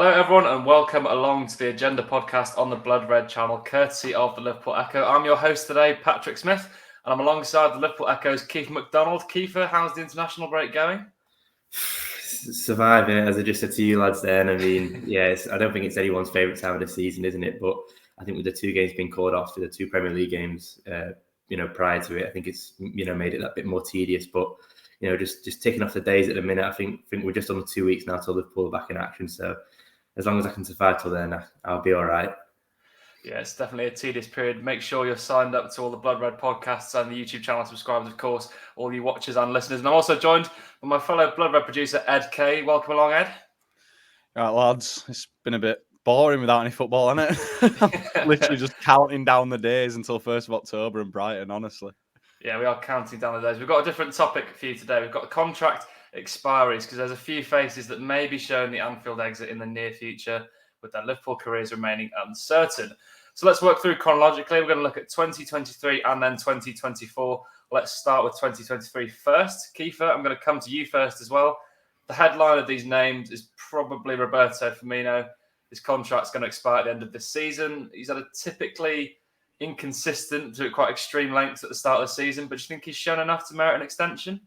Hello, everyone, and welcome along to the Agenda podcast on the Blood Red channel, courtesy of the Liverpool Echo. I'm your host today, Patrick Smith, and I'm alongside the Liverpool Echo's Keifer MacDonald. Keifer, how's the international break going? Surviving, as I just said to you lads then. I mean, yes, I don't think it's anyone's favourite time of the season, isn't it? But I think with the two games being called off, to the two Premier League games, prior to it, I think it's, made it that bit more tedious. But, just ticking off the days at the minute, I think we're just on the 2 weeks now till Liverpool are back in action. So as long as I can survive till then, I'll be all right. Yeah, it's definitely a tedious period. Make sure you're signed up to all the Blood Red podcasts and the YouTube channel subscribers, of course, all you watchers and listeners. And I'm also joined by my fellow Blood Red producer, Ed Kay. Welcome along, Ed. All right, lads. It's been a bit boring without any football, hasn't it? Literally just counting down the days until 1st of October in Brighton, honestly. Yeah, we are counting down the days. We've got a different topic for you today. We've got contract expiries because there's a few faces that may be showing the Anfield exit in the near future with their Liverpool careers remaining uncertain. So let's work through chronologically. We're going to look at 2023 and then 2024. Let's start with 2023 first. Keifer, I'm going to come to you first as well. The headline of these names is probably Roberto Firmino. His contract's going to expire at the end of this season. He's had a typically inconsistent to quite extreme lengths at the start of the season, but do you think he's shown enough to merit an extension?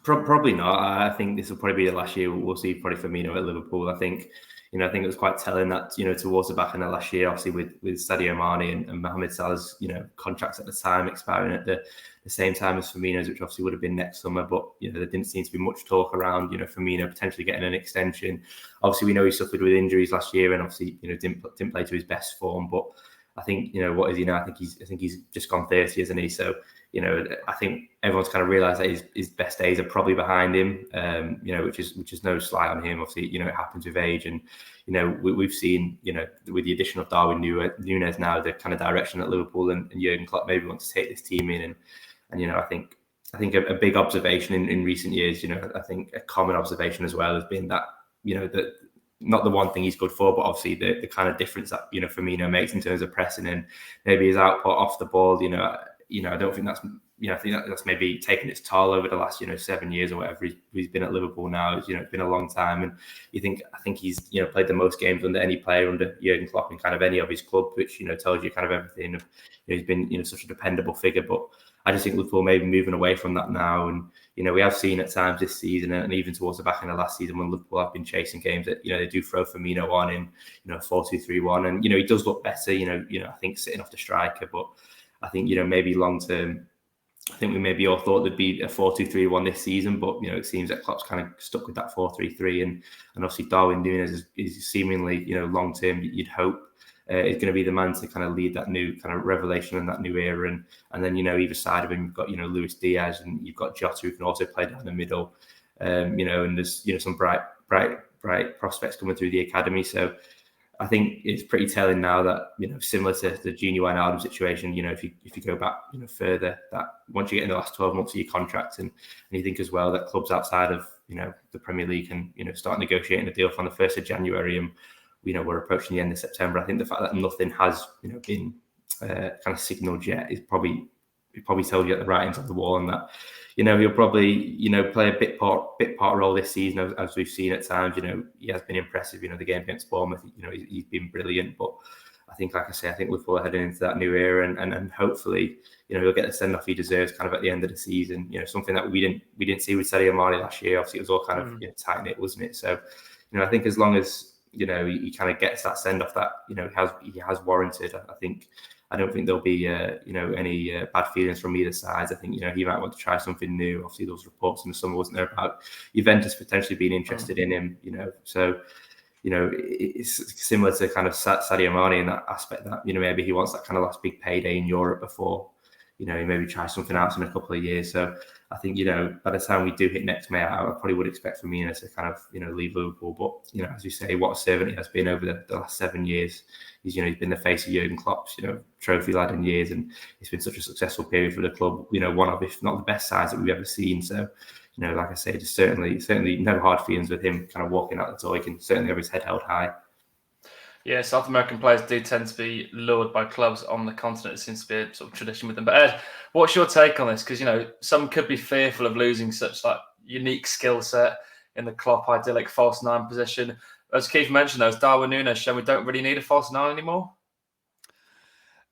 Probably not. I think this will probably be the last year we'll see probably Firmino at Liverpool. I think it was quite telling that, towards the back end of last year, obviously with Sadio Mane and Mohamed Salah's, contracts at the time expiring at the same time as Firmino's, which obviously would have been next summer. But, there didn't seem to be much talk around, Firmino potentially getting an extension. Obviously, we know he suffered with injuries last year and obviously, didn't play to his best form. But I think, what is he now? I think he's just gone 30, isn't he? So, I think everyone's kind of realised that his best days are probably behind him, which is no slight on him. Obviously, it happens with age. And, we've seen, with the addition of Darwin Núñez now, the kind of direction that Liverpool and Jurgen Klopp maybe want to take this team in. And I think a big observation in recent years, I think a common observation as well has been that, that not the one thing he's good for, but obviously the kind of difference that, Firmino makes in terms of pressing and maybe his output off the ball, I don't think that's, I think that's maybe taken its toll over the last, 7 years or whatever he's been at Liverpool now. It's been a long time. And I think he's, played the most games under any player under Jurgen Klopp in kind of any of his club, which, tells you kind of everything of, he's been, such a dependable figure. But I just think Liverpool maybe moving away from that now. And, we have seen at times this season and even towards the back end of last season when Liverpool have been chasing games that, they do throw Firmino on in, 4-2-3-1. And, he does look better, I think sitting off the striker. But I think, maybe long term, I think we maybe all thought there'd be a 4-2-3-1 this season, but, it seems that Klopp's kind of stuck with that 4-3-3. And obviously Darwin Núñez is seemingly, long term, you'd hope, is going to be the man to kind of lead that new kind of revelation and that new era. And then, either side of him, you've got, Luis Diaz and you've got Jota who can also play down the middle, and there's, some bright prospects coming through the academy. So I think it's pretty telling now that, similar to the Junior Wijnaldum situation, if you go back, further, that once you get in the last 12 months of your contract and you think as well that clubs outside of, the Premier League can, start negotiating a deal from the 1st of January and, we're approaching the end of September. I think the fact that nothing has, been kind of signalled yet is probably tells you at the writings on the wall, and that, he'll probably, play a bit part role this season as we've seen at times. He has been impressive. The game against Bournemouth, he's been brilliant. But I think, like I say, I think Liverpool are heading into that new era, and hopefully, he'll get the send off he deserves kind of at the end of the season. Something that we didn't see with Sadio Mane last year. Obviously, it was all kind of tight knit, wasn't it? So, I think as long as he kind of gets that send off that he has warranted. I don't think there'll be any bad feelings from either side. I think he might want to try something new. Obviously, those reports in the summer, wasn't there, about Juventus potentially being interested in him. So it's similar to kind of Sadio Mane in that aspect that maybe he wants that kind of last big payday in Europe before he maybe try something else in a couple of years. So I think, by the time we do hit next May, I probably would expect Firmino to kind of, leave Liverpool. But, as you say, what a servant he has been over the last 7 years. He's been the face of Jurgen Klopp's, trophy lad in years. And it's been such a successful period for the club, one of, if not the best sides that we've ever seen. So, like I say, just certainly no hard feelings with him kind of walking out the door. He can certainly have his head held high. Yeah, South American players do tend to be lured by clubs on the continent. It seems to be a sort of tradition with them. But Ed, what's your take on this? Because, some could be fearful of losing such unique skill set in the Klopp idyllic false nine position. as Keith mentioned, though, Darwin Núñez showing we don't really need a false nine anymore.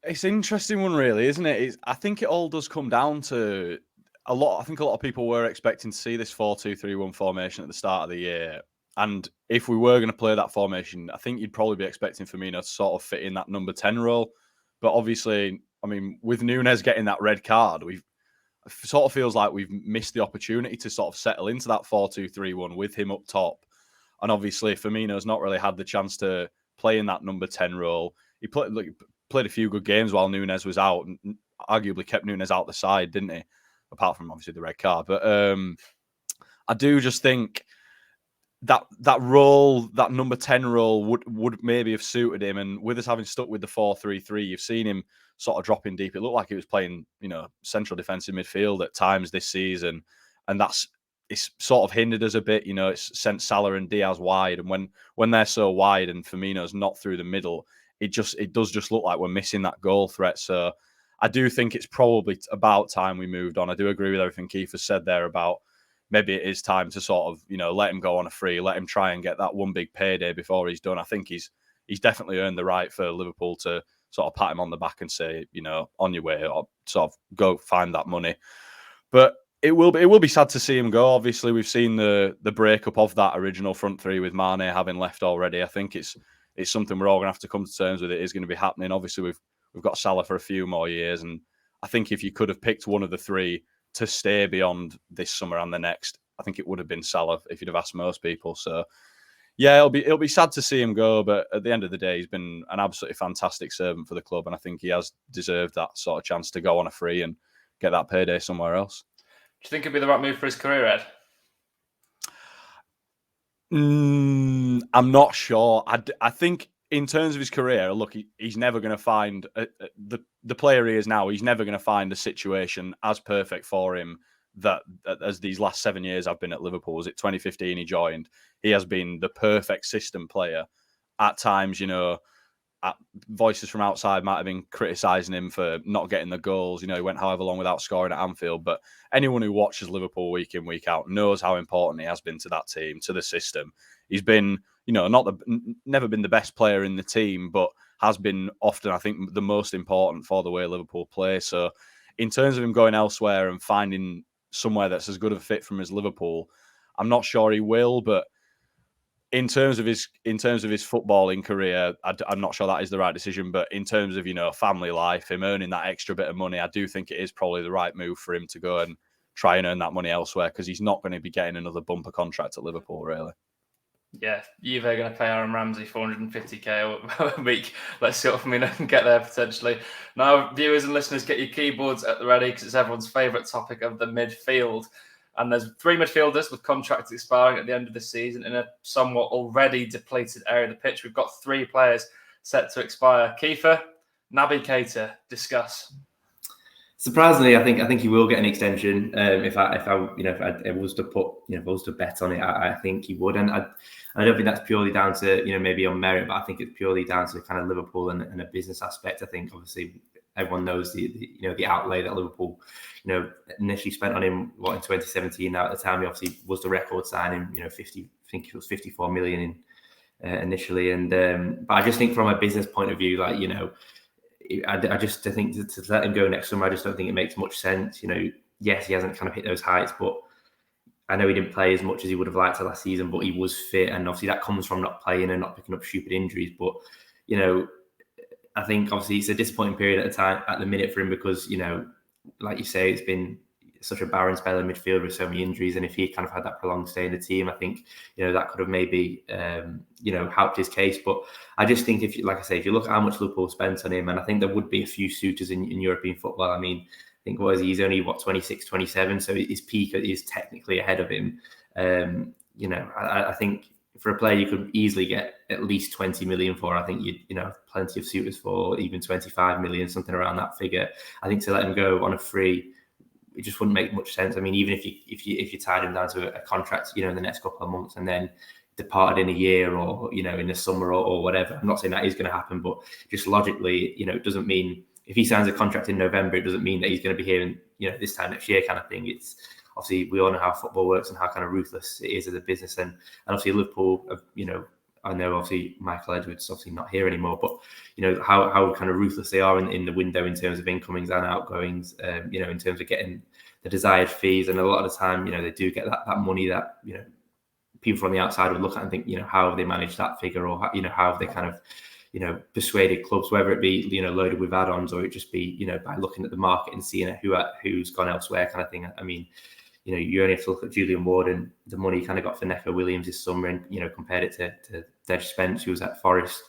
It's an interesting one, really, isn't it? I think it all does come down to a lot. I think a lot of people were expecting to see this 4-2-3-1 formation at the start of the year. And if we were going to play that formation, I think you'd probably be expecting Firmino to sort of fit in that number 10 role. But obviously, I mean, with Núñez getting that red card, it sort of feels like we've missed the opportunity to sort of settle into that 4-2-3-1 with him up top. And obviously, Firmino's not really had the chance to play in that number 10 role. He played a few good games while Núñez was out, and arguably kept Núñez out the side, didn't he? Apart from obviously the red card. But I do just think that role, that number 10 role, would maybe have suited him. And with us having stuck with the 4-3-3, you've seen him sort of dropping deep. It looked like he was playing, central defensive midfield at times this season, and it's sort of hindered us a bit. It's sent Salah and Diaz wide, and when they're so wide and Firmino's not through the middle, it does just look like we're missing that goal threat. So I do think it's probably about time we moved on. I do agree with everything Keifer said there about maybe it is time to sort of, let him go on a free, let him try and get that one big payday before he's done. I think he's definitely earned the right for Liverpool to sort of pat him on the back and say, on your way, or sort of go find that money. But it will be sad to see him go. Obviously, we've seen the breakup of that original front three with Mane having left already. I think it's something we're all going to have to come to terms with. It is going to be happening. Obviously, we've got Salah for a few more years, and I think if you could have picked one of the three to stay beyond this summer and the next, I think it would have been Salah if you'd have asked most people. So, yeah, it'll be sad to see him go, but at the end of the day, he's been an absolutely fantastic servant for the club, and I think he has deserved that sort of chance to go on a free and get that payday somewhere else. Do you think it'd be the right move for his career, Ed? I'm not sure. I think in terms of his career, look, he's never going to find the player he is now. He's never going to find a situation as perfect for him that as these last 7 years I've been at Liverpool. Was it 2015 he joined? He has been the perfect system player. At times, voices from outside might have been criticising him for not getting the goals. He went however long without scoring at Anfield. But anyone who watches Liverpool week in, week out knows how important he has been to that team, to the system. He's been, never been the best player in the team, but has been often, I think, the most important for the way Liverpool play. So in terms of him going elsewhere and finding somewhere that's as good of a fit from as Liverpool, I'm not sure he will, but in terms of his footballing career, I'm not sure that is the right decision. But in terms of family life, him earning that extra bit of money, I do think it is probably the right move for him to go and try and earn that money elsewhere, because he's not going to be getting another bumper contract at Liverpool, really. Yeah, Juve are going to pay Aaron Ramsey $450k a week. Let's see what Firmino can get there potentially. Now, viewers and listeners, get your keyboards at the ready, because it's everyone's favourite topic of the midfield. And there's 3 midfielders with contracts expiring at the end of the season in a somewhat already depleted area of the pitch. We've got 3 players set to expire. Keifer, Naby Keita, discuss. Surprisingly, I think he will get an extension. If I was to put, if I was to bet on it, I think he would. And I don't think that's purely down to maybe on merit, but I think it's purely down to kind of Liverpool and a business aspect. I think obviously everyone knows the outlay that Liverpool initially spent on him in 2017. Now at the time he obviously was the record signing. 50, I think it was 54 million initially. And but I just think from a business point of view, I just think to let him go next summer, I just don't think it makes much sense. Yes, he hasn't kind of hit those heights, but I know he didn't play as much as he would have liked last season, but he was fit. And obviously that comes from not playing and not picking up stupid injuries. But, I think obviously it's a disappointing period at the minute for him because, like you say, it's been such a barren spell in midfield with so many injuries. And if he kind of had that prolonged stay in the team, I think, that could have maybe, helped his case. But I just think if you look at how much Liverpool spent on him, and I think there would be a few suitors in European football. I mean, I think he's only 26, 27. So his peak is technically ahead of him. I think for a player you could easily get at least 20 million for. I think you'd have plenty of suitors for even 25 million, something around that figure. I think to let him go on a free, it just wouldn't make much sense. I mean, even if you tied him down to a contract, in the next couple of months and then departed in a year or, in the summer or whatever. I'm not saying that is going to happen, but just logically, it doesn't mean if he signs a contract in November, it doesn't mean that he's going to be here in, this time next year kind of thing. It's obviously we all know how football works and how kind of ruthless it is as a business. And obviously Liverpool have, I know obviously Michael Edwards obviously not here anymore, but how kind of ruthless they are in the window in terms of incomings and outgoings, in terms of getting the desired fees. And a lot of the time, they do get that money that, people from the outside would look at and think, how have they managed that figure, or how have they kind of, persuaded clubs, whether it be, loaded with add-ons, or it just be, by looking at the market and seeing who's gone elsewhere kind of thing. I mean, you only have to look at Julian Ward and the money he kind of got for Neco Williams this summer, and compared it to Dej Spence, who was at Forest,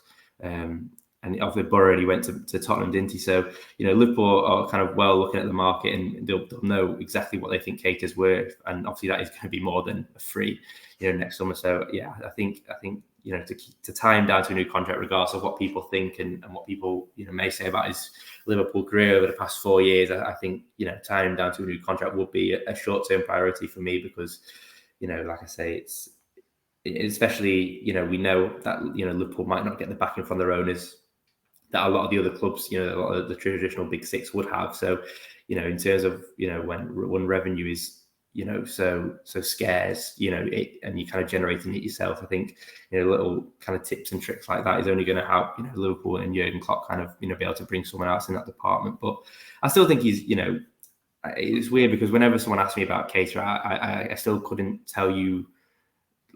and obviously Borough, he went to Tottenham, didn't he? So Liverpool are kind of well looking at the market, and they'll know exactly what they think Keita's worth, and obviously that is going to be more than a free, next summer. So yeah, I think to tie him down to a new contract, regardless of what people think and what people may say about his Liverpool career over the past 4 years, I think tying him down to a new contract would be a short-term priority for me, because like I say, it's especially we know that Liverpool might not get the backing from their owners that a lot of the other clubs, a lot of the traditional big six would have. So in terms of when revenue is so scarce, and you kind of generating it yourself, I think little kind of tips and tricks like that is only going to help Liverpool and Jurgen Klopp kind of be able to bring someone else in that department. But I still think he's it's weird, because whenever someone asks me about Keita, I still couldn't tell you,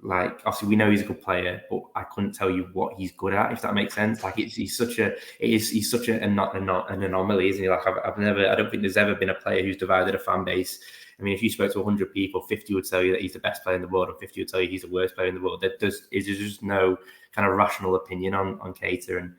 like, obviously we know he's a good player, but I couldn't tell you what he's good at, if that makes sense. Like he's such an anomaly, isn't he? Like I don't think there's ever been a player who's divided a fan base. I mean, if you spoke to 100 people, 50 would tell you that he's the best player in the world, and 50 would tell you he's the worst player in the world. There's just no kind of rational opinion on Keita. And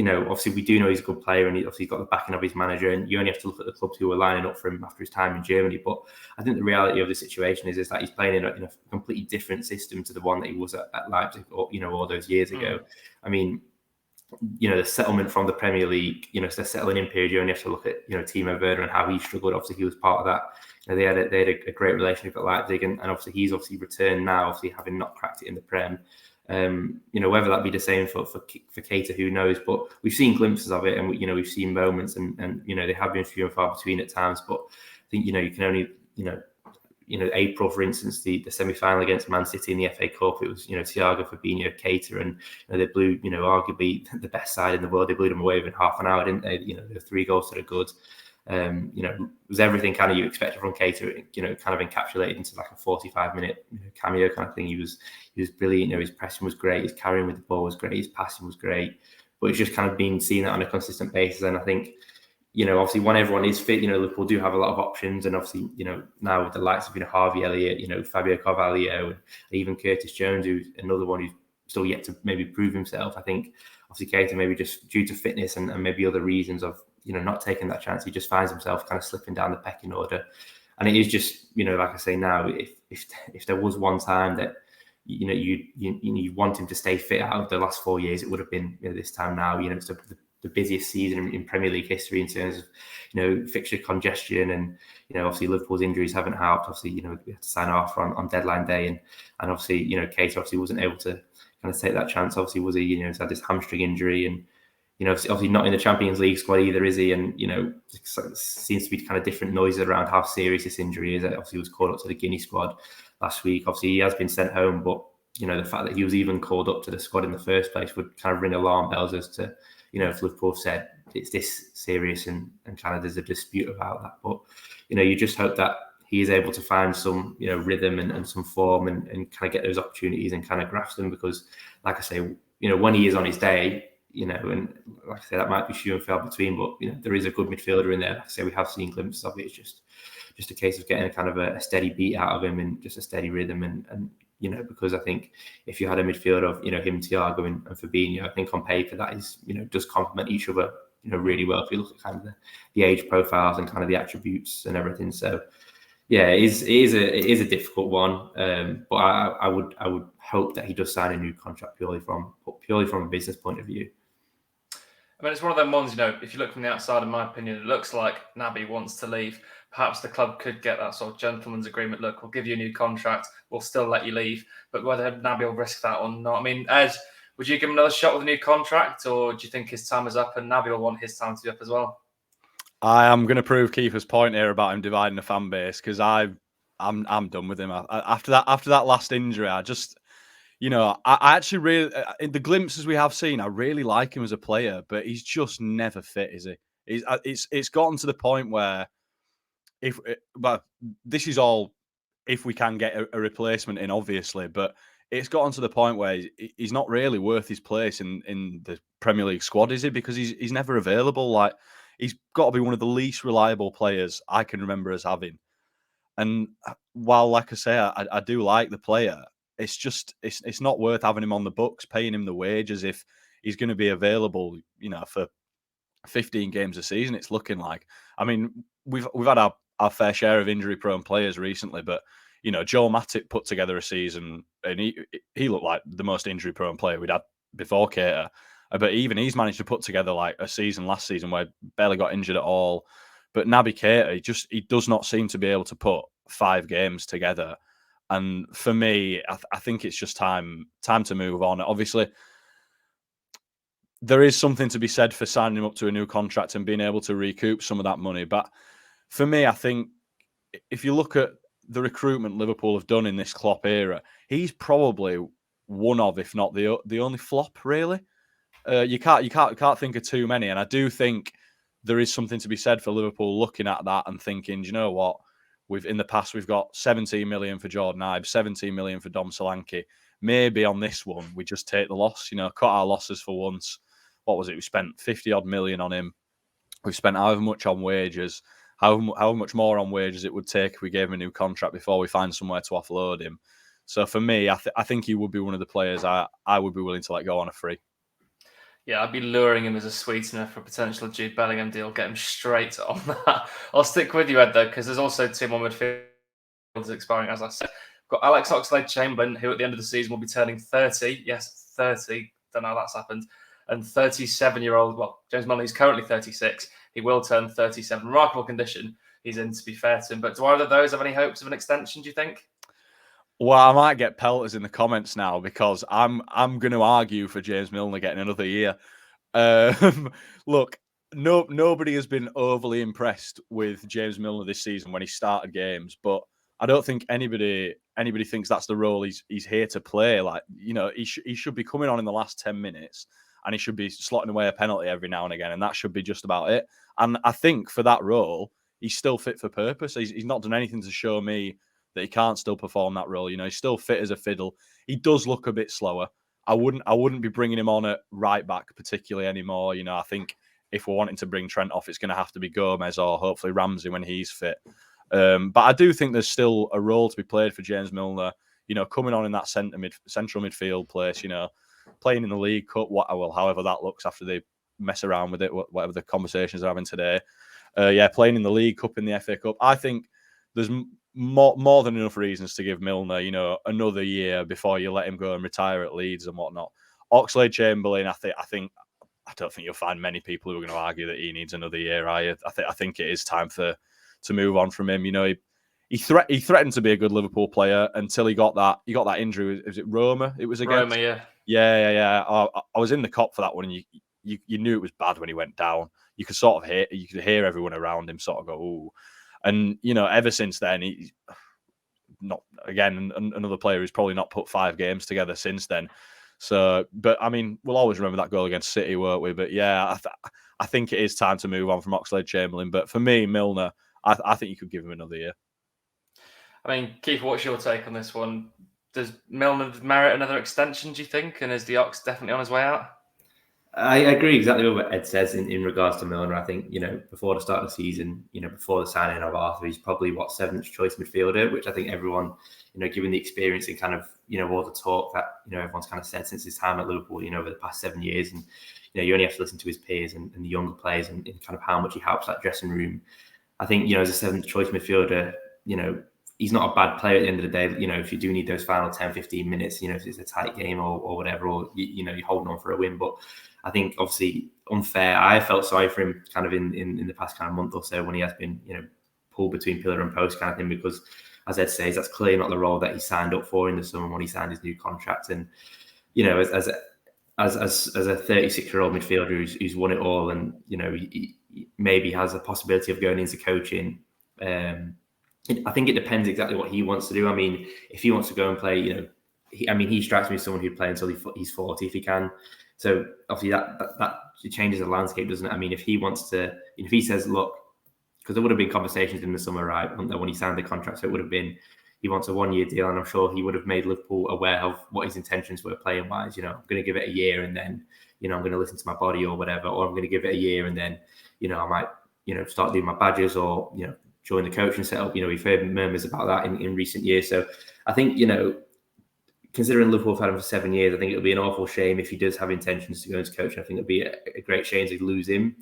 obviously we do know he's a good player, and he's got the backing of his manager, and you only have to look at the clubs who were lining up for him after his time in Germany. But I think the reality of the situation is that he's playing in a completely different system to the one that he was at Leipzig, all those years ago. I mean, the settlement from the Premier League, it's the settling in period. You only have to look at Timo Werner and how he struggled. Obviously he was part of that. They had a great relationship at Leipzig, and obviously he's returned now, obviously having not cracked it in the Prem. Whether that be the same for Keita, who knows? But we've seen glimpses of it, and we've seen moments, and they have been few and far between at times. But I think you can only April, for instance, the semi-final against Man City in the FA Cup, it was Thiago, Fabinho, Keita, and they blew arguably the best side in the world. They blew them away within half an hour, didn't they? There were 3 goals to the good. It was everything kind of you expected from Keita, kind of encapsulated into like a 45-minute cameo kind of thing. He was brilliant. His pressing was great, his carrying with the ball was great, his passing was great. But it's just kind of been seeing that on a consistent basis. And I think, obviously when everyone is fit, Liverpool do have a lot of options. And obviously, now with the likes of Harvey Elliott, Fabio Carvalho, and even Curtis Jones, who's another one who's still yet to maybe prove himself. I think obviously Keita, maybe just due to fitness and maybe other reasons of not taking that chance, he just finds himself kind of slipping down the pecking order. And it is just, like I say now, if there was one time that you want him to stay fit out of the last 4 years, it would have been this time now. It's the busiest season in Premier League history in terms of fixture congestion, and obviously Liverpool's injuries haven't helped. Obviously we had to sign off on deadline day, and obviously Keita obviously wasn't able to kind of take that chance. Obviously was he he's had this hamstring injury, and obviously not in the Champions League squad either, is he? And it seems to be kind of different noises around how serious this injury is. Obviously he was called up to the Guinea squad last week. Obviously he has been sent home, but the fact that he was even called up to the squad in the first place would kind of ring alarm bells as to if Liverpool said it's this serious and kind of there's a dispute about that. But you just hope that he is able to find some rhythm and some form and kind of get those opportunities and kind of grasp them, because like I say, when he is on his day, and like I say, that might be few and far between, but there is a good midfielder in there. Like I say, we have seen glimpses of it. It's just a case of getting a kind of a steady beat out of him and just a steady rhythm, and because I think if you had a midfield of him, Thiago, and Fabinho, I think on paper that is does complement each other really well if you look at kind of the age profiles and kind of the attributes and everything. So yeah, it is a difficult one, but I would hope that he does sign a new contract purely from a business point of view. I mean, it's one of them ones, if you look from the outside, in my opinion, it looks like Naby wants to leave. Perhaps the club could get that sort of gentleman's agreement. Look, we'll give you a new contract. We'll still let you leave. But whether Naby will risk that or not. I mean, Ed, would you give him another shot with a new contract, or do you think his time is up and Naby will want his time to be up as well? I am going to prove Keifer's point here about him dividing the fan base, because I'm done with him. After that last injury, I just... I actually really, in the glimpses we have seen, I really like him as a player, but he's just never fit, is he? It's gotten to the point where but this is all if we can get a replacement in, obviously, but it's gotten to the point where he's not really worth his place in the Premier League squad, is he? Because he's never available. Like, he's got to be one of the least reliable players I can remember us having. And while, like I say, I do like the player, it's just it's not worth having him on the books, paying him the wages if he's going to be available, for 15 games a season. It's looking like. I mean, we've had our fair share of injury-prone players recently, but Joe Matip put together a season, and he looked like the most injury-prone player we'd had before Keita. But even he's managed to put together like a season last season where barely got injured at all. But Naby Keita, he does not seem to be able to put 5 games together. And for me, I think it's just time to move on. Obviously, there is something to be said for signing him up to a new contract and being able to recoup some of that money. But for me, I think if you look at the recruitment Liverpool have done in this Klopp era, he's probably one of, if not the only flop, really. You can't think of too many. And I do think there is something to be said for Liverpool looking at that and thinking, do you know what? In the past, we've got 17 million for Jordan Ibe, 17 million for Dom Solanke. Maybe on this one, we just take the loss, cut our losses for once. What was it? We spent 50 odd million on him. We've spent however much on wages, how much more on wages it would take if we gave him a new contract before we find somewhere to offload him. So for me, I think he would be one of the players I would be willing to let go on a free. Yeah, I'd be luring him as a sweetener for a potential Jude Bellingham deal, get him straight on that. I'll stick with you, Ed, though, because there's also 2 more midfielders expiring, as I said. We've got Alex Oxlade-Chamberlain, who at the end of the season will be turning 30. Yes, 30. Don't know how that's happened. And 37-year-old, James Milner is currently 36. He will turn 37. Remarkable condition he's in, to be fair to him. But do either of those have any hopes of an extension, do you think? Well, I might get pelters in the comments now because I'm going to argue for James Milner getting another year. Look, nobody has been overly impressed with James Milner this season when he started games, but I don't think anybody thinks that's the role he's here to play. Like, he should be coming on in the last 10 minutes and he should be slotting away a penalty every now and again, and that should be just about it. And I think for that role, he's still fit for purpose. He's not done anything to show me that he can't still perform that role. He's still fit as a fiddle. He does look a bit slower. I wouldn't be bringing him on at right back particularly anymore. I think if we're wanting to bring Trent off, it's going to have to be Gomez or hopefully Ramsey when he's fit. But I do think there's still a role to be played for James Milner. Coming on in that central midfield place. Playing in the League Cup. However that looks after they mess around with it. Whatever the conversations are having today. Playing in the League Cup, in the FA Cup. I think there's more than enough reasons to give Milner, another year before you let him go and retire at Leeds and whatnot. Oxlade-Chamberlain, I don't think you'll find many people who are going to argue that he needs another year. I think it is time to move on from him. He threatened to be a good Liverpool player until he got that injury. Was it Roma? It was against Roma, yeah. Yeah. I was in the cop for that one, and you knew it was bad when he went down. You could sort of hear everyone around him sort of go, ooh. And, ever since then, he's not, again, another player who's probably not put 5 games together since then. So, but I mean, we'll always remember that goal against City, won't we? But yeah, I think it is time to move on from Oxlade-Chamberlain. But for me, Milner, I think you could give him another year. I mean, Keifer, what's your take on this one? Does Milner merit another extension, do you think? And is the Ox definitely on his way out? I agree exactly with what Ed says in regards to Milner. I think, before the start of the season, before the signing of Arthur, he's probably 7th choice midfielder, which I think everyone, given the experience and kind of, all the talk that, everyone's kind of said since his time at Liverpool, over the past 7 years. And, you only have to listen to his peers and the younger players and kind of how much he helps that dressing room. I think, as a 7th choice midfielder, he's not a bad player at the end of the day. If you do need those final 10, 15 minutes, if it's a tight game or whatever, or, you're holding on for a win. But I think obviously unfair. I felt sorry for him kind of in the past kind of month or so when he has been, pulled between pillar and post kind of thing, because as Ed says, that's clearly not the role that he signed up for in the summer when he signed his new contract. And, as a 36-year-old midfielder who's won it all and, he maybe has a possibility of going into coaching, I think it depends exactly what he wants to do. I mean, if he wants to go and play, he strikes me as someone who'd play until he's 40 if he can. So obviously that changes the landscape, doesn't it? I mean, if he wants to, if he says, look, because there would have been conversations in the summer, right, when he signed the contract, so it would have been, he wants a 1-year deal, and I'm sure he would have made Liverpool aware of what his intentions were playing wise. I'm going to give it a year, and then I'm going to listen to my body or whatever, or I'm going to give it a year, and then I might start doing my badges or join the coaching setup. We've heard murmurs about that in recent years. So I think considering Liverpool have had him for 7 years, I think it would be an awful shame if he does have intentions to go into coaching. I think it would be a great shame to lose him.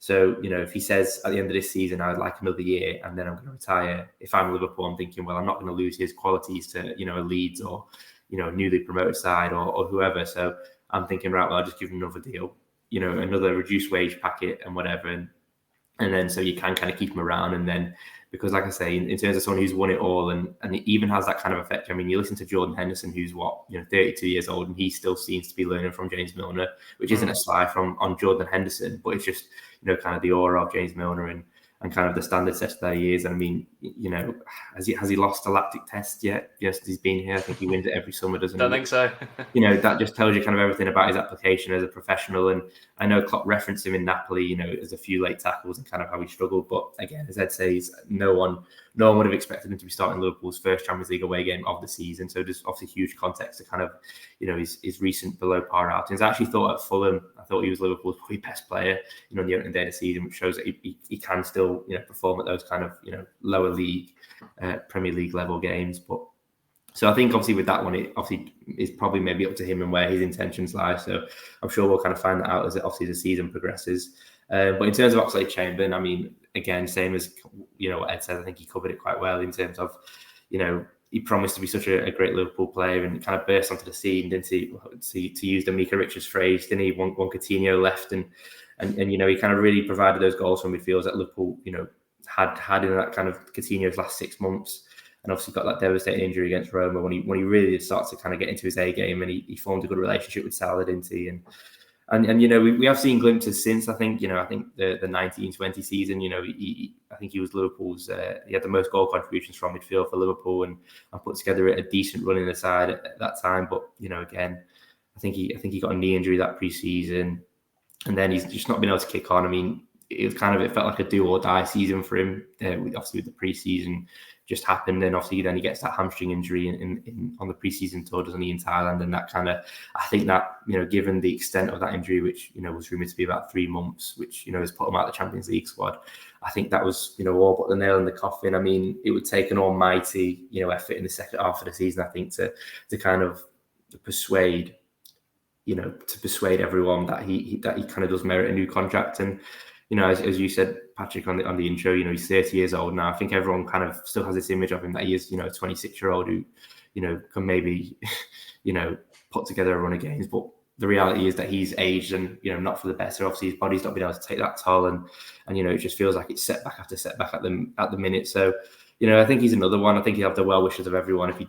So, if he says at the end of this season, I would like another year and then I'm going to retire. If I'm Liverpool, I'm thinking, well, I'm not going to lose his qualities to, a Leeds or, a newly promoted side or whoever. So I'm thinking, right, well, I'll just give him another deal, another reduced wage packet and whatever. And then so you can kind of keep him around. And then, because like I say, in terms of someone who's won it all and it even has that kind of effect. I mean, you listen to Jordan Henderson, who's 32 years old, and he still seems to be learning from James Milner, which isn't a slight on Jordan Henderson, but it's just, kind of the aura of James Milner and kind of the standard set that he is. And I mean, has he lost a lactic test yet? Yes, he's been here. I think he wins it every summer, doesn't he? Don't think so. That just tells you kind of everything about his application as a professional. And I know Klopp referenced him in Napoli, there's a few late tackles and kind of how he struggled. But again, as Ed says, no one would have expected him to be starting Liverpool's first Champions League away game of the season. So just obviously huge context to kind of, his recent below par outings. I actually thought at Fulham, I thought he was Liverpool's probably best player, in the opening day of the season, which shows that he can still, perform at those kind of, lower league, Premier League level games. But so I think obviously with that one, it obviously is probably maybe up to him and where his intentions lie. So I'm sure we'll kind of find that out as obviously the season progresses. But in terms of Oxlade-Chamberlain, I mean, again, same as, what Ed said, I think he covered it quite well in terms of, he promised to be such a great Liverpool player and kind of burst onto the scene, didn't he? To use the Mika Richards phrase, didn't he? One Coutinho left and he kind of really provided those goals from midfields that Liverpool, had in that kind of Coutinho's last 6 months. And obviously got that devastating injury against Roma when he really did start to kind of get into his A game, and he formed a good relationship with Salah, didn't he? And we have seen glimpses since. I think the 19-20 season, I think he was Liverpool's. He had the most goal contributions from midfield for Liverpool, and put together a decent run in the side at that time. But again, I think he got a knee injury that pre-season, and then he's just not been able to kick on. I mean, it felt like a do or die season for him. Obviously, with the pre-season just happened, and obviously then he gets that hamstring injury on the pre-season tour, doesn't he, in Thailand, and that kind of, I think that given the extent of that injury, which was rumored to be about 3 months, which has put him out of the Champions League squad, I think that was all but the nail in the coffin. I mean, it would take an almighty effort in the second half of the season, I think, to kind of persuade everyone that he kind of does merit a new contract. And as you said, Patrick, on the intro, he's 30 years old now. I think everyone kind of still has this image of him that he is, a 26-year-old who, can maybe, put together a run of games. But the reality is that he's aged and, not for the better. Obviously, his body's not been able to take that toll, and it just feels like it's setback after setback at the minute. So, I think he's another one. I think he'll have the well wishes of everyone if he,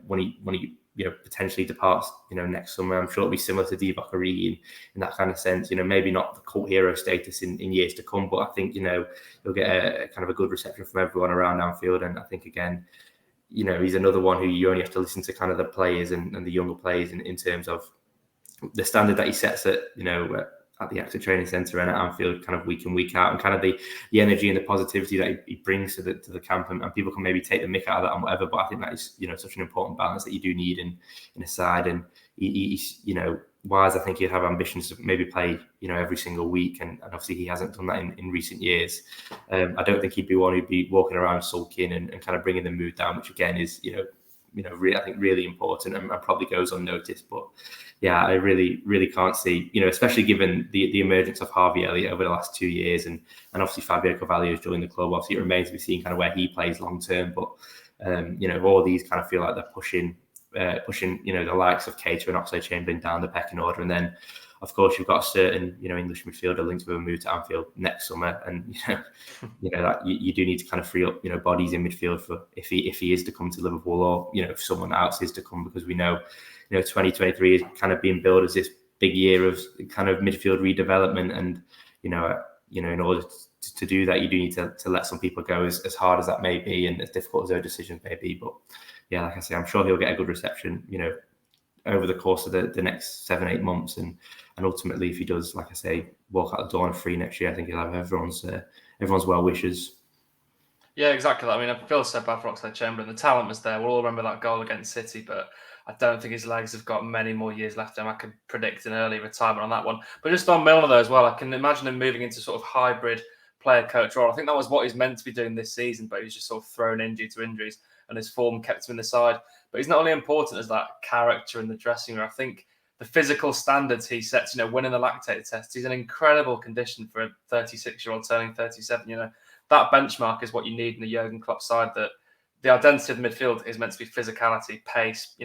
when he potentially departs, next summer. I'm sure it'll be similar to Divock Origi in that kind of sense. Maybe not the cult hero status in years to come, but I think he'll get a kind of a good reception from everyone around Anfield. And I think again, he's another one who you only have to listen to kind of the players and the younger players in terms of the standard that he sets at the Active Training Centre and at Anfield, kind of week in, week out, and kind of the energy and the positivity that he brings to the camp, and people can maybe take the mick out of that and whatever. But I think that is such an important balance that you do need in a side. And he's wise, I think he'd have ambitions to maybe play every single week, and obviously he hasn't done that in recent years. I don't think he'd be one who'd be walking around sulking and kind of bringing the mood down, which again is I think really important and probably goes unnoticed. But yeah, I really can't see, especially given the emergence of Harvey Elliott over the last 2 years, and obviously Fabio Carvalho has joined the club. Obviously, it remains to be seen kind of where he plays long term. But all these kind of feel like they're pushing the likes of Keita and Oxlade-Chamberlain down the pecking order, and then of course you've got a certain English midfielder linked with a move to Anfield next summer, and that you do need to kind of free up bodies in midfield for if he is to come to Liverpool, or if someone else is to come, because we know 2023 is kind of being billed as this big year of kind of midfield redevelopment, and in order to do that, you do need to let some people go, as hard as that may be and as difficult as those decisions may be. But yeah, like I say, I'm sure he'll get a good reception, over the course of the next 7-8 months, and ultimately, if he does, like I say, walk out the door on a free next year, I think he'll have everyone's well wishes. Yeah, exactly. I mean, I feel so bad for OxladeChamberlain. The talent was there. We'll all remember that goal against City, but I don't think his legs have got many more years left in him. I could predict an early retirement on that one. But just on Milner, though, as well, I can imagine him moving into sort of hybrid player-coach role. I think that was what he's meant to be doing this season, but he was just sort of thrown in due to injuries, and his form kept him in the side. But he's not only important as that character in the dressing room. I think the physical standards he sets, winning the lactate test, he's in incredible condition for a 36-year-old turning 37, That benchmark is what you need in the Jurgen Klopp side, that the identity of the midfield is meant to be physicality, pace,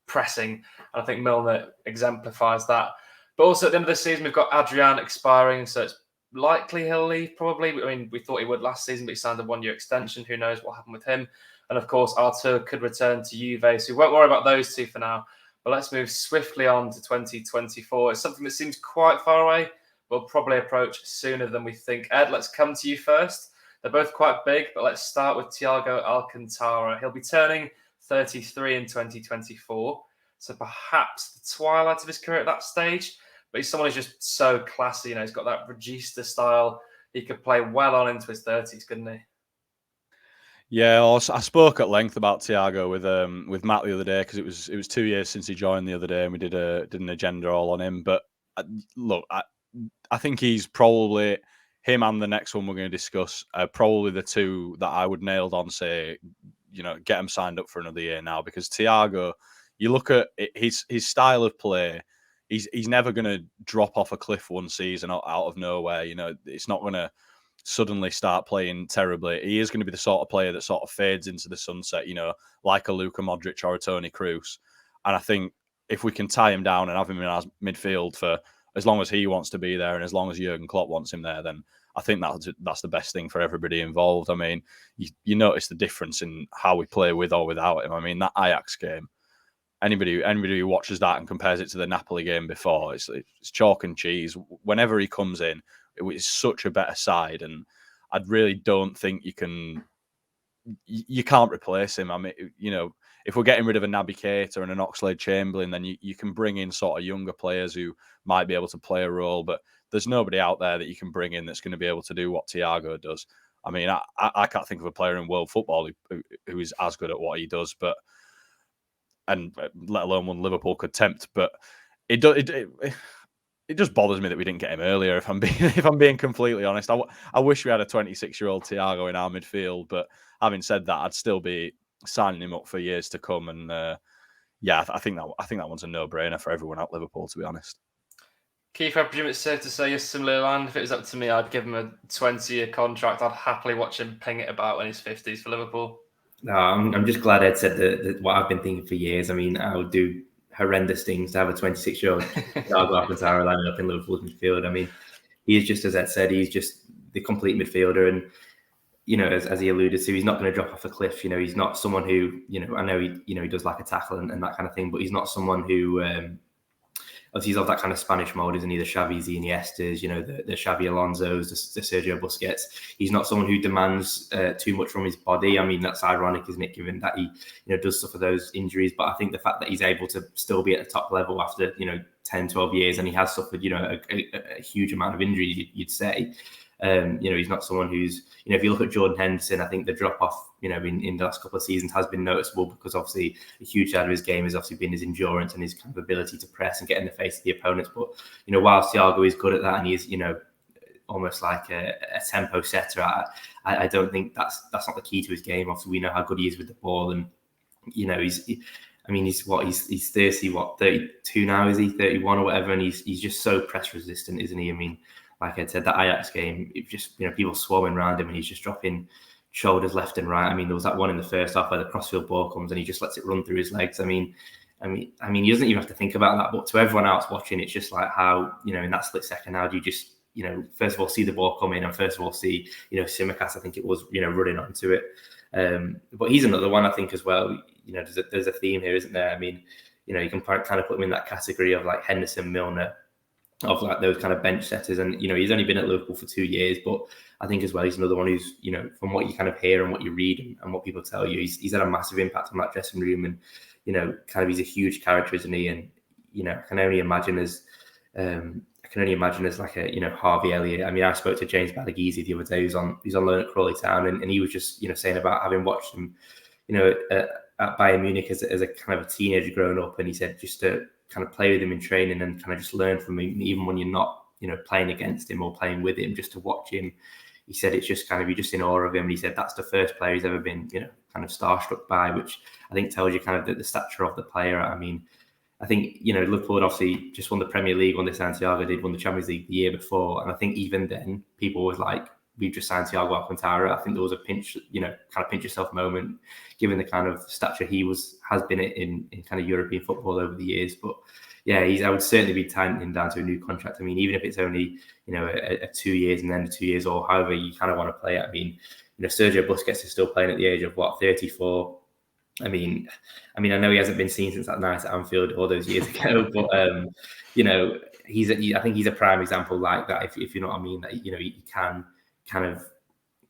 pressing. And I think Milner exemplifies that. But also at the end of the season, we've got Adrian expiring, so it's likely he'll leave probably. I mean, we thought he would last season, but he signed a 1-year extension. Who knows what happened with him? And of course, Artur could return to Juve. So we won't worry about those two for now. But let's move swiftly on to 2024. It's something that seems quite far away, but will probably approach sooner than we think. Ed, let's come to you first. They're both quite big, but let's start with Thiago Alcantara. He'll be turning 33 in 2024. So perhaps the twilight of his career at that stage. But he's someone who's just so classy. He's got that regista style. He could play well on into his 30s, couldn't he? Yeah, I spoke at length about Thiago with Matt the other day, because it was 2 years since he joined the other day, and we did an agenda all on him. But look, I think he's probably, him and the next one we're going to discuss, probably the two that I would nailed on, say, get him signed up for another year now. Because Thiago, you look at his style of play, he's never going to drop off a cliff one season out of nowhere. It's not going to suddenly start playing terribly. He is going to be the sort of player that sort of fades into the sunset, like a Luka Modric or a Toni Kroos. And I think if we can tie him down and have him in our midfield for as long as he wants to be there and as long as Jurgen Klopp wants him there, then I think that's the best thing for everybody involved. I mean, you notice the difference in how we play with or without him. I mean, that Ajax game, anybody who watches that and compares it to the Napoli game before, it's chalk and cheese. Whenever he comes in, it's such a better side, and I really don't think you can't replace him. I mean, if we're getting rid of a Naby Keita and an OxladeChamberlain, then you can bring in sort of younger players who might be able to play a role, but there's nobody out there that you can bring in that's going to be able to do what Thiago does. I mean, I can't think of a player in world football who is as good at what he does, and let alone one Liverpool could tempt. But it just bothers me that we didn't get him earlier. If I'm being completely honest, I wish we had a 26-year-old Thiago in our midfield. But having said that, I'd still be signing him up for years to come. And I think that one's a no-brainer for everyone at Liverpool, to be honest. Keifer, I presume it's safe to say you're similar line. If it was up to me, I'd give him a 20-year contract. I'd happily watch him ping it about in his 50s for Liverpool. No, I'm just glad Ed said that what I've been thinking for years. I mean, I would do horrendous things to have a 26-year-old Thiago Alcantara lining up in Liverpool's midfield. I mean, he is just, as Ed said, he's just the complete midfielder. And, as he alluded to, he's not going to drop off a cliff. He's not someone who, I know he does like a tackle and that kind of thing, but he's not someone who, obviously he's of that kind of Spanish mold, isn't he? The Xavis, the Iniestas, the Xavi Alonsos, the Sergio Busquets. He's not someone who demands too much from his body. I mean, that's ironic, isn't it, given that he, does suffer those injuries. But I think the fact that he's able to still be at the top level after, 10, 12 years, and he has suffered, a huge amount of injuries, you'd say. He's not someone who's, if you look at Jordan Henderson, I think the drop off, in the last couple of seasons has been noticeable, because obviously a huge side of his game has obviously been his endurance and his kind of ability to press and get in the face of the opponents. But, whilst Thiago is good at that and he's, almost like a tempo setter, I don't think that's not the key to his game. Obviously, we know how good he is with the ball, and, he's 32 now, is he 31 or whatever? And he's just so press resistant, isn't he? I mean, like I said, that Ajax game, it just, people swarming around him and he's just dropping shoulders left and right. I mean, there was that one in the first half where the crossfield ball comes and he just lets it run through his legs. I mean, he doesn't even have to think about that. But to everyone else watching, it's just like how, in that split second, how do you just, first of all, see the ball come in, and first of all, see, Tsimikas, I think it was, running onto it. But he's another one, I think, as well. There's a theme here, isn't there? I mean, you can kind of put him in that category of like Henderson, Milner, of like those kind of bench setters. And, he's only been at Liverpool for 2 years, but I think as well, he's another one who's, from what you kind of hear and what you read and what people tell you, he's had a massive impact on that dressing room. And, kind of he's a huge character, isn't he? And I can only imagine as like a Harvey Elliott. I mean, I spoke to James Balaghese the other day. He's on loan at Crawley Town, and he was just saying about having watched him, at Bayern Munich as a kind of a teenager growing up, and he said just to kind of play with him in training and kind of just learn from him, even when you're not playing against him or playing with him, just to watch him. He said it's just kind of, you're just in awe of him. And he said that's the first player he's ever been, kind of starstruck by, which I think tells you kind of the stature of the player. I mean, I think, Liverpool obviously just won the Premier League under Santiago, won the Champions League the year before. And I think even then, people was like, we've just signed Thiago Alcantara. I think there was a pinch, kind of pinch yourself moment, given the kind of stature he has been in kind of European football over the years. But yeah, I would certainly be tying him down to a new contract. I mean, even if it's only, a 2 years and then 2 years or however you kind of want to play it. I mean, Sergio Busquets is still playing at the age of 34. I mean, I know he hasn't been seen since that night at Anfield all those years ago, but I think he's a prime example like that. If you know what I mean, that he can kind of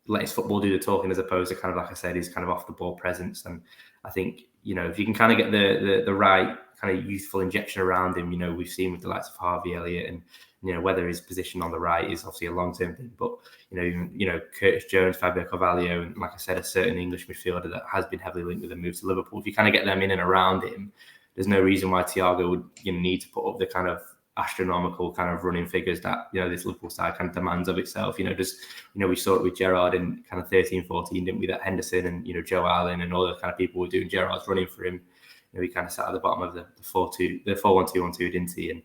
let his football do the talking, as opposed to kind of, like I said, his kind of off the ball presence. And I think if you can kind of get the right kind of youthful injection around him, we've seen with the likes of Harvey Elliott, and whether his position on the right is obviously a long-term thing, but Curtis Jones, Fabio Carvalho, and like I said, a certain English midfielder that has been heavily linked with a move to Liverpool. If you kind of get them in and around him, there's no reason why Thiago would need to put up the kind of astronomical kind of running figures that this Liverpool side kind of demands of itself. We saw it with Gerrard in kind of 13-14, didn't we? That Henderson and Joe Allen and all the kind of people were doing Gerrard's running for him. He kind of sat at the bottom of the 4-1-2-1-2, didn't he? And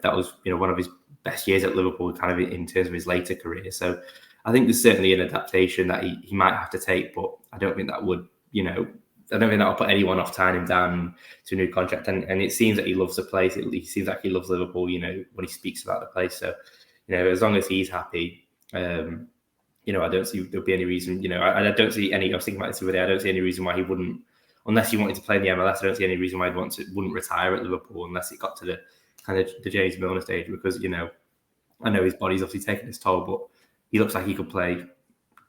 that was one of his best years at Liverpool, kind of in terms of his later career. So I think there's certainly an adaptation that he might have to take, but I don't think that would I don't think that'll put anyone off tying him down to a new contract. And it seems that he loves the place. It seems like he loves Liverpool, when he speaks about the place. So, as long as he's happy, I don't see there'll be any reason, I don't see any, I was thinking about this the other day, I don't see any reason why he wouldn't, unless he wanted to play in the MLS, I don't see any reason why wouldn't retire at Liverpool unless it got to the kind of the James Milner stage, because, I know his body's obviously taking its toll, but he looks like he could play,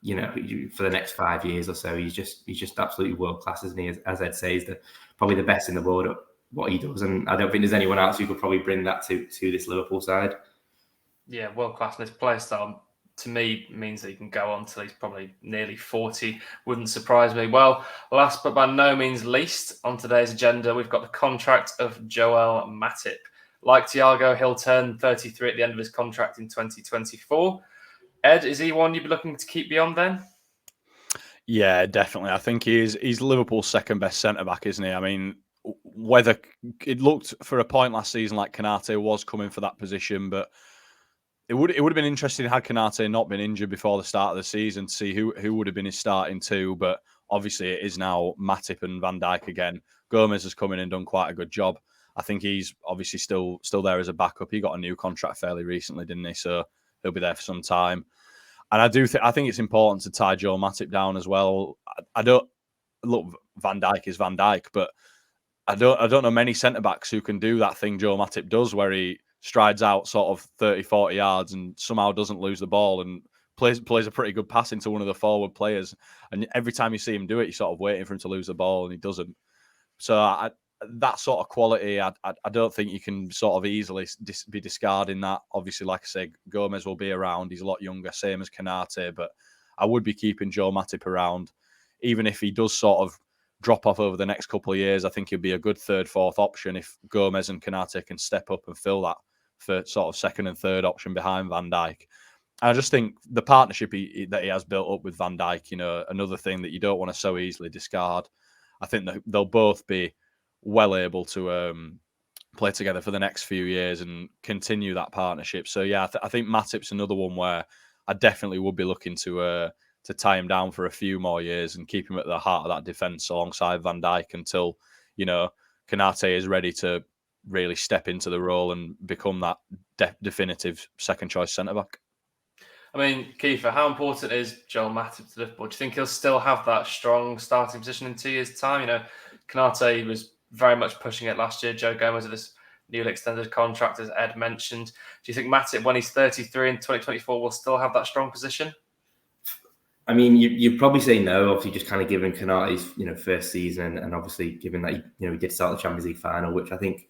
for the next 5 years or so. He's just absolutely world class, isn't he? As Ed says, probably the best in the world at what he does, and I don't think there's anyone else who could probably bring that to this Liverpool side. Yeah, world class. And his play style, to me, means that he can go on till he's probably nearly 40. Wouldn't surprise me. Well, last but by no means least on today's agenda, we've got the contract of Joel Matip. Like Thiago, he'll turn 33 at the end of his contract in 2024. Ed, is he one you'd be looking to keep beyond then? Yeah, definitely. I think he's Liverpool's second best centre-back, isn't he? I mean, whether it looked for a point last season like Konate was coming for that position, but it would have been interesting had Konate not been injured before the start of the season to see who would have been his starting two. But obviously it is now Matip and Van Dijk again. Gomez has come in and done quite a good job. I think he's obviously still there as a backup. He got a new contract fairly recently, didn't he? So he'll be there for some time. And I think it's important to tie Joe Matip down as well. I don't look, Van Dijk is Van Dijk, but I don't know many centre backs who can do that thing Joe Matip does, where he strides out sort of 30-40 yards and somehow doesn't lose the ball and plays a pretty good pass into one of the forward players. And every time you see him do it, you're sort of waiting for him to lose the ball, and he doesn't. So that sort of quality, I don't think you can sort of easily be discarding that. Obviously, like I say, Gomez will be around. He's a lot younger, same as Konate, but I would be keeping Joe Matip around. Even if he does sort of drop off over the next couple of years, I think he'll be a good third, fourth option if Gomez and Konate can step up and fill that for sort of second and third option behind Van Dijk. And I just think the partnership that he has built up with Van Dijk, another thing that you don't want to so easily discard. I think that they'll both be well able to play together for the next few years and continue that partnership. So yeah, I think Matip's another one where I definitely would be looking to tie him down for a few more years and keep him at the heart of that defence alongside Van Dijk until Konate is ready to really step into the role and become that definitive second choice centre back. I mean, Keifer, how important is Joel Matip to Liverpool? Do you think he'll still have that strong starting position in 2 years' time? Konate was very much pushing it last year. Joe Gomez with this newly extended contract, as Ed mentioned. Do you think Matip, when he's 33 in 2024, will still have that strong position? I mean, you'd probably say no. Obviously, just kind of given Konaté's first season, and obviously given that he did start the Champions League final, which I think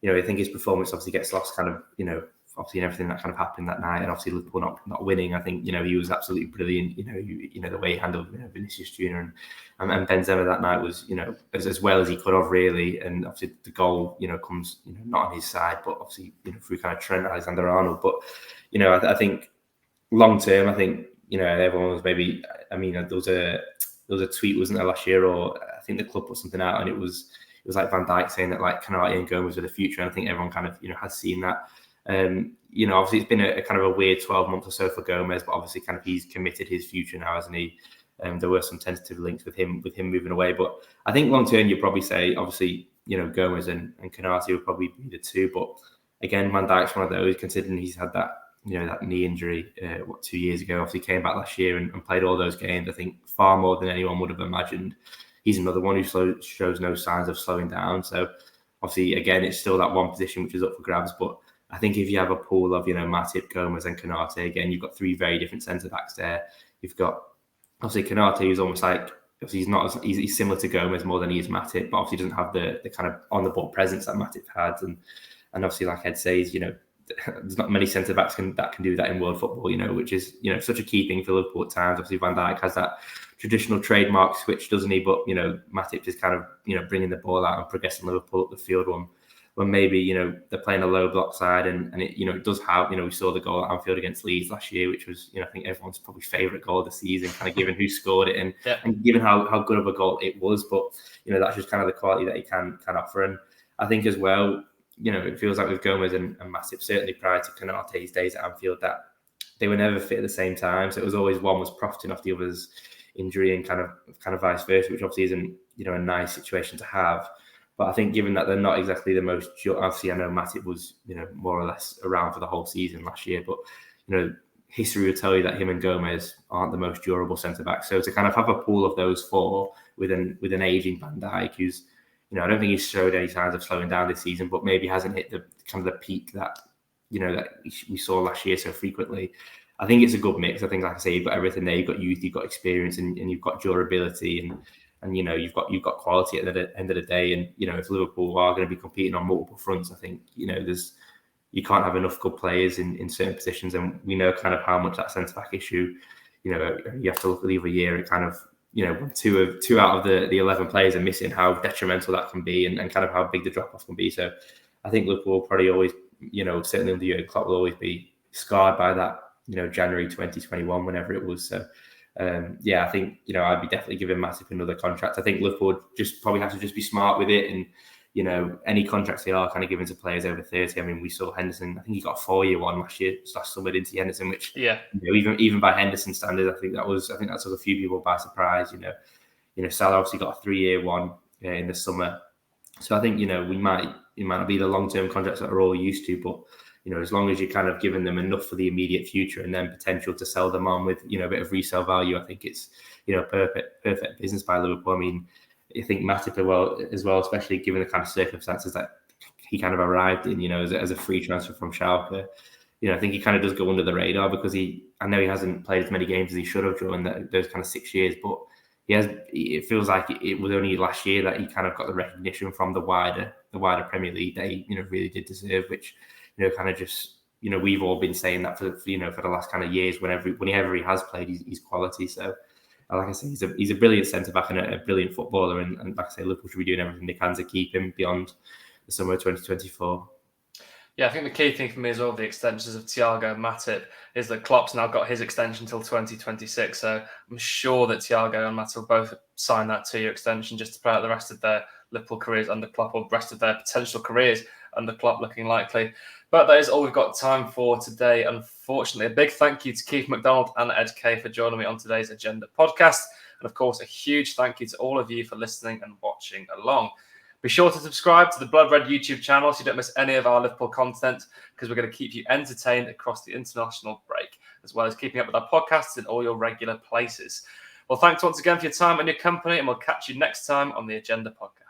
his performance obviously gets lost, kind of obviously in everything that kind of happened that night, and obviously Liverpool not winning. I think he was absolutely brilliant. The way he handled Vinicius Junior and Benzema that night was as well as he could have really, and obviously the goal comes not on his side, but obviously through kind of Trent Alexander-Arnold. But I think long term, I think everyone was maybe. I mean, there was a tweet, wasn't there, last year, or I think the club put something out, and it was like Van Dijk saying that like Konaté and Gomez are the future, and I think everyone kind of has seen that. Obviously it's been a kind of a weird 12 months or so for Gomez, but obviously kind of he's committed his future now, hasn't he? There were some tentative links with him moving away, but I think long term you'd probably say obviously Gomez and Konaté would probably be the two, but again Van Dijk's one of those, considering he's had that that knee injury 2 years ago. Obviously came back last year and played all those games, I think far more than anyone would have imagined. He's another one who shows no signs of slowing down, so obviously again it's still that one position which is up for grabs. But I think if you have a pool of Matip, Gomez and Konaté, again you've got three very different centre backs there. You've got obviously Konaté, who's almost like he's similar to Gomez more than he is Matip, but obviously doesn't have the kind of on the ball presence that Matip had, and obviously like Ed says, there's not many centre backs that can do that in world football, which is such a key thing for Liverpool at times. Obviously Van Dijk has that traditional trademark switch, doesn't he? But Matip is kind of bringing the ball out and progressing Liverpool up the field when maybe they're playing a low block side, and it does have we saw the goal at Anfield against Leeds last year, which was I think everyone's probably favourite goal of the season, kind of given who scored it and given how good of a goal it was. But that's just kind of the quality that he can offer. And I think as well, it feels like with Gomez and Matip, certainly prior to Konaté's days at Anfield, that they were never fit at the same time. So it was always one was profiting off the other's injury and kind of vice versa, which obviously isn't a nice situation to have. But I think given that they're not exactly the most, obviously I know Matip was more or less around for the whole season last year, but history will tell you that him and Gomez aren't the most durable centre backs. So to kind of have a pool of those four with an aging Van Dijk, who's I don't think he's showed any signs of slowing down this season, but maybe hasn't hit the kind of the peak that that we saw last year so frequently. I think it's a good mix. I think, like I say, you've got everything there. You've got youth, you've got experience, and you've got durability, and you've got quality at the end of the day. And if Liverpool are going to be competing on multiple fronts, I think you can't have enough good players in certain positions, and we know kind of how much that centre back issue. You have to look at every year. It kind of two out of the 11 players are missing, how detrimental that can be, and kind of how big the drop off can be. So I think Liverpool will probably always, certainly under Jurgen Klopp, will always be scarred by that. January 2021, whenever it was. So I think I'd be definitely giving Matip another contract. I think Liverpool would just probably have to just be smart with it, and any contracts they are kind of given to players over 30. I mean, we saw Henderson. I think he got a 4-year one last summer into Henderson, which even by Henderson standards, I think that took a few people by surprise. Salah obviously got a 3-year one in the summer, so I think it might not be the long-term contracts that are all used to, but as long as you're kind of giving them enough for the immediate future and then potential to sell them on with a bit of resale value, I think it's perfect business by Liverpool. I mean, I think Matip as well, especially given the kind of circumstances that he kind of arrived in, as a free transfer from Schalke. I think he kind of does go under the radar because I know he hasn't played as many games as he should have during those kind of 6 years, but it feels like it was only last year that he kind of got the recognition from the wider Premier League that he really did deserve, which kind of just we've all been saying that for the last kind of years. Whenever he has played, he's quality. So like I say, he's a brilliant centre back and a brilliant footballer, and like I say, Liverpool should be doing everything they can to keep him beyond the summer of 2024. Yeah, I think the key thing for me is all the extensions of Thiago and Matip is that Klopp's now got his extension until 2026. So I'm sure that Thiago and Matip will both sign that 2-year extension just to play out the rest of their Liverpool careers under Klopp, or the rest of their potential careers under Klopp looking likely. But that is all we've got time for today, unfortunately. A big thank you to Keith MacDonald and Ed Keifer for joining me on today's Agenda podcast. And of course, a huge thank you to all of you for listening and watching along. Be sure to subscribe to the Blood Red YouTube channel so you don't miss any of our Liverpool content, because we're going to keep you entertained across the international break, as well as keeping up with our podcasts in all your regular places. Well, thanks once again for your time and your company, and we'll catch you next time on the Agenda podcast.